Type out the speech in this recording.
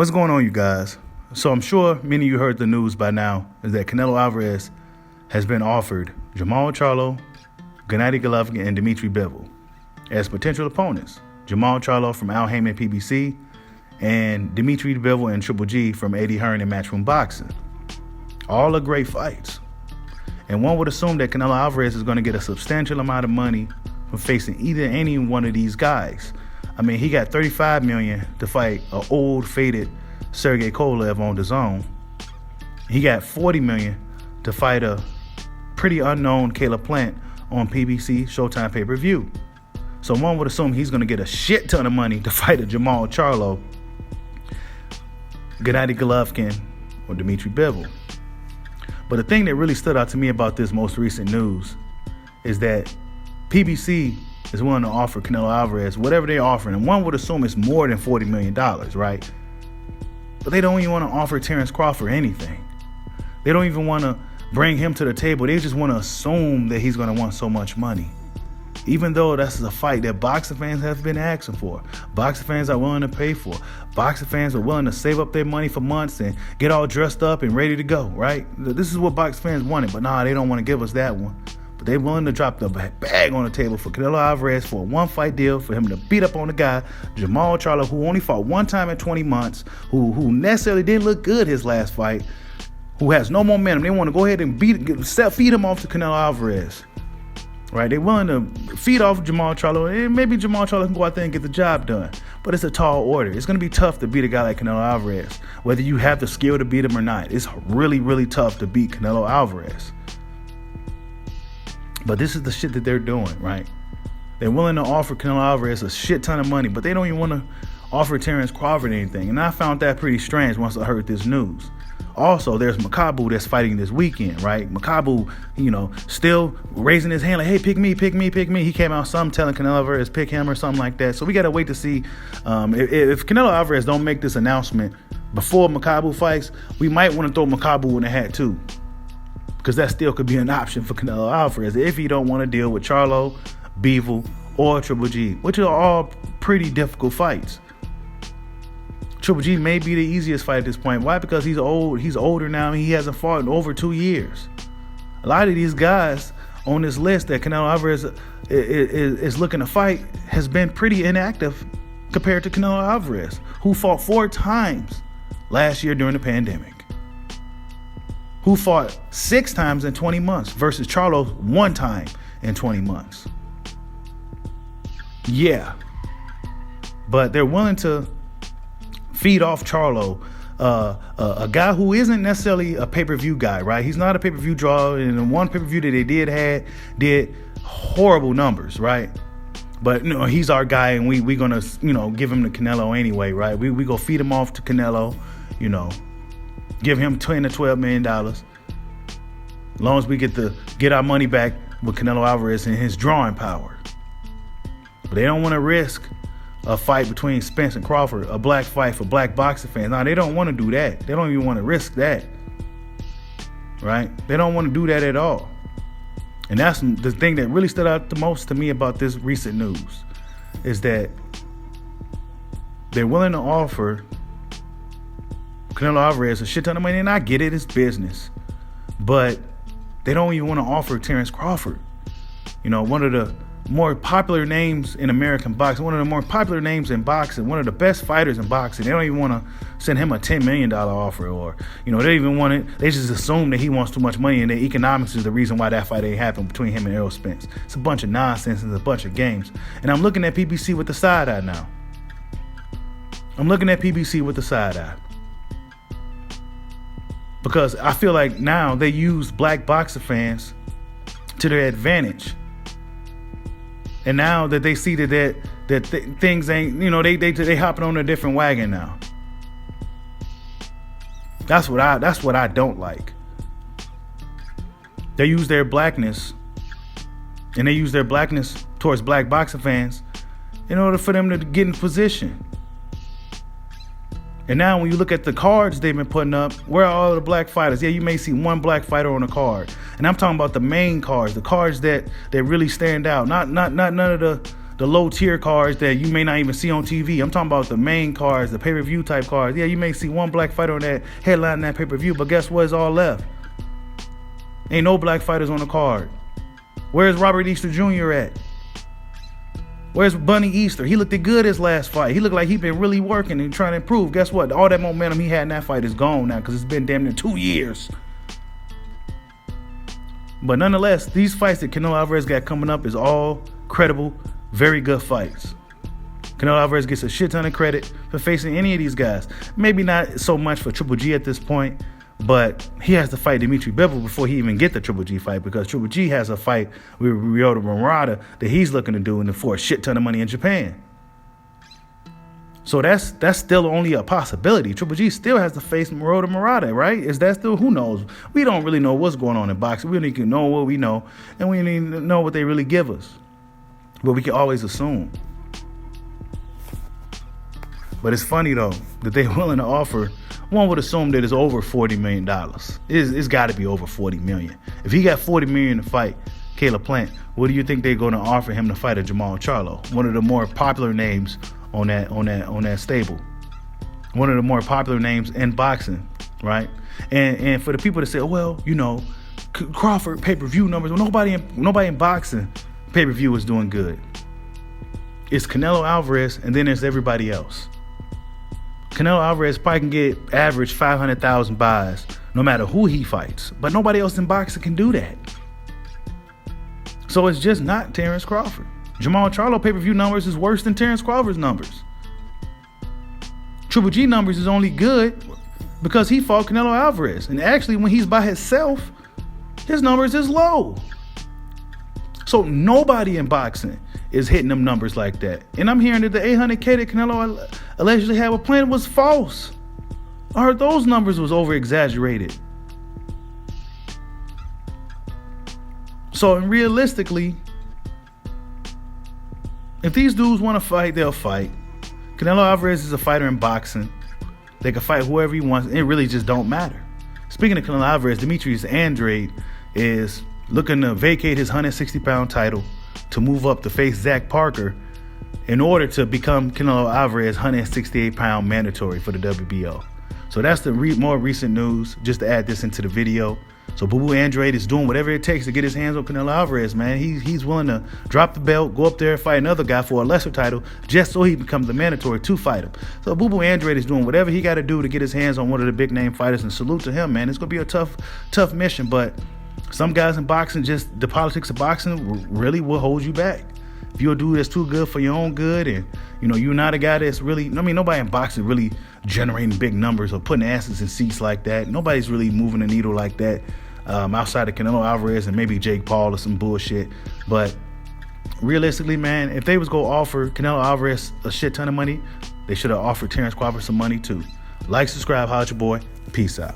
What's going on, you guys? So I'm sure many of you heard the news by now is that Canelo Alvarez has been offered Jermall Charlo, Gennady Golovkin, and Dmitry Bivol as potential opponents. Jermall Charlo from Al Haymon PBC and Dmitry Bivol and Triple G from Eddie Hearn and Matchroom Boxing. All are great fights. And one would assume that Canelo Alvarez is going to get a substantial amount of money from facing either any one of these guys. I mean, he got $35 million to fight an old, faded Sergey Kovalev on DAZN. He got $40 million to fight a pretty unknown Caleb Plant on PBC Showtime pay-per-view. So one would assume he's going to get a shit ton of money to fight a Jermall Charlo, Gennady Golovkin, or Dmitry Bivol. But the thing that really stood out to me about this most recent news is that PBC is willing to offer Canelo Alvarez whatever they're offering, and one would assume it's more than $40 million, right? But they don't even want to offer Terence Crawford anything. They don't even want to bring him to the table. They just want to assume that he's going to want so much money. Even though that's a fight that boxing fans have been asking for. Boxing fans are willing to pay for. Boxing fans are willing to save up their money for months and get all dressed up and ready to go, right? This is what boxing fans wanted, but nah, they don't want to give us that one. But they're willing to drop the bag on the table for Canelo Alvarez for a one-fight deal, for him to beat up on the guy, Jermall Charlo, who only fought one time in 20 months, who necessarily didn't look good his last fight, who has no momentum. They want to go ahead and feed him off to Canelo Alvarez. Right? They're willing to feed off Jermall Charlo, and maybe Jermall Charlo can go out there and get the job done. But it's a tall order. It's going to be tough to beat a guy like Canelo Alvarez, whether you have the skill to beat him or not. It's really, really tough to beat Canelo Alvarez. But this is the shit that they're doing, right? They're willing to offer Canelo Alvarez a shit ton of money, but they don't even want to offer Terence Crawford anything. And I found that pretty strange once I heard this news. Also, there's Makabu that's fighting this weekend, right? Makabu, still raising his hand like, hey, pick me, pick me, pick me. He came out some telling Canelo Alvarez pick him or something like that. So we got to wait to see if Canelo Alvarez don't make this announcement before Makabu fights, we might want to throw Makabu in the hat too. Because that still could be an option for Canelo Alvarez if he don't want to deal with Charlo, Bivol, or Triple G, which are all pretty difficult fights. Triple G may be the easiest fight at this point. Why? Because he's old. He's older now. He hasn't fought in over 2 years. A lot of these guys on this list that Canelo Alvarez is looking to fight has been pretty inactive compared to Canelo Alvarez, who fought 4 times last year during the pandemic, who fought 6 times in 20 months versus Charlo 1 time in 20 months. Yeah. But they're willing to feed off Charlo, a guy who isn't necessarily a pay-per-view guy, right? He's not a pay-per-view draw, and the one pay-per-view that they did horrible numbers, right? But he's our guy, and we gonna give him to Canelo anyway, right? We go feed him off to Canelo, give him $10 to $12 million, as long as we get our money back with Canelo Alvarez and his drawing power. But they don't want to risk a fight between Spence and Crawford, a black fight for black boxing fans. Now, they don't want to do that. They don't even want to risk that, right? They don't want to do that at all. And that's the thing that really stood out the most to me about this recent news, is that they're willing to offer Canelo Alvarez a shit ton of money, and I get it, it's business. But they don't even want to offer Terence Crawford, one of the more popular names in American boxing, one of the more popular names in boxing, one of the best fighters in boxing. They don't even want to send him a $10 million offer, or, they even want it. They just assume that he wants too much money, and the economics is the reason why that fight ain't happened between him and Errol Spence. It's a bunch of nonsense and a bunch of games. And I'm looking at PBC with the side eye now. Because I feel like now they use black boxing fans to their advantage. And now that they see that things ain't, they hopping on a different wagon now. That's what I don't like. They use their blackness, and they use their blackness towards black boxing fans in order for them to get in position. And now when you look at the cards they've been putting up, where are all the black fighters? Yeah, you may see one black fighter on a card. And I'm talking about the main cards, the cards that really stand out. Not none of the the low tier cards that you may not even see on TV. I'm talking about the main cards, the pay-per-view type cards. Yeah, you may see one black fighter on that headline that pay-per-view, but guess what? It's all left. Ain't no black fighters on the card. Where's Robert Easter Jr. at? Where's Bunny Easter? He looked good his last fight. He looked like he been really working and trying to improve. Guess what? All that momentum he had in that fight is gone now because it's been damn near 2 years. But nonetheless, these fights that Canelo Alvarez got coming up is all credible, very good fights. Canelo Alvarez gets a shit ton of credit for facing any of these guys. Maybe not so much for Triple G at this point, but he has to fight Dimitri Bivol before he even get the Triple G fight, because Triple G has a fight with Ryota Murata that he's looking to do and for a shit ton of money in Japan. So that's still only a possibility. Triple G still has to face Ryota Murata, right? Is that still? Who knows? We don't really know what's going on in boxing. We don't even know what we know, and we don't even know what they really give us. But we can always assume. But it's funny, though, that they're willing to offer. One would assume that it's over $40 million. It's got to be over $40 million. If he got $40 million to fight Caleb Plant, what do you think they're going to offer him to fight a Jermall Charlo? One of the more popular names on that stable. One of the more popular names in boxing, right? And for the people that say, oh, well, you know, Crawford pay-per-view numbers. Well, nobody in boxing pay-per-view is doing good. It's Canelo Alvarez, and then there's everybody else. Canelo Alvarez probably can get average 500,000 buys no matter who he fights. But nobody else in boxing can do that. So it's just not Terence Crawford. Jermall Charlo pay-per-view numbers is worse than Terence Crawford's numbers. Triple G numbers is only good because he fought Canelo Alvarez. And actually, when he's by himself, his numbers is low. So nobody in boxing is hitting them numbers like that. And I'm hearing that the 800K that Canelo allegedly had with Plant was false. I heard those numbers was over-exaggerated. So realistically, if these dudes want to fight, they'll fight. Canelo Alvarez is a fighter in boxing. They can fight whoever he wants. It really just don't matter. Speaking of Canelo Alvarez, Demetrius Andrade is looking to vacate his 160-pound title to move up to face Zach Parker in order to become Canelo Alvarez 168-pound mandatory for the WBO. So that's the more recent news, just to add this into the video. So Boo Boo Andrade is doing whatever it takes to get his hands on Canelo Alvarez, man. He's willing to drop the belt, go up there and fight another guy for a lesser title just so he becomes the mandatory to fight him. So Boo Boo Andrade is doing whatever he got to do to get his hands on one of the big name fighters, and salute to him, man. It's going to be a tough mission, but some guys in boxing, just the politics of boxing really will hold you back. If you're a dude that's too good for your own good, and you know you're not a guy that's really, I mean, nobody in boxing really generating big numbers or putting asses in seats like that. Nobody's really moving the needle like that outside of Canelo Alvarez and maybe Jake Paul or some bullshit. But realistically, man, if they was going to offer Canelo Alvarez a shit ton of money, they should have offered Terence Crawford some money too. Like, subscribe, holla at your boy. Peace out.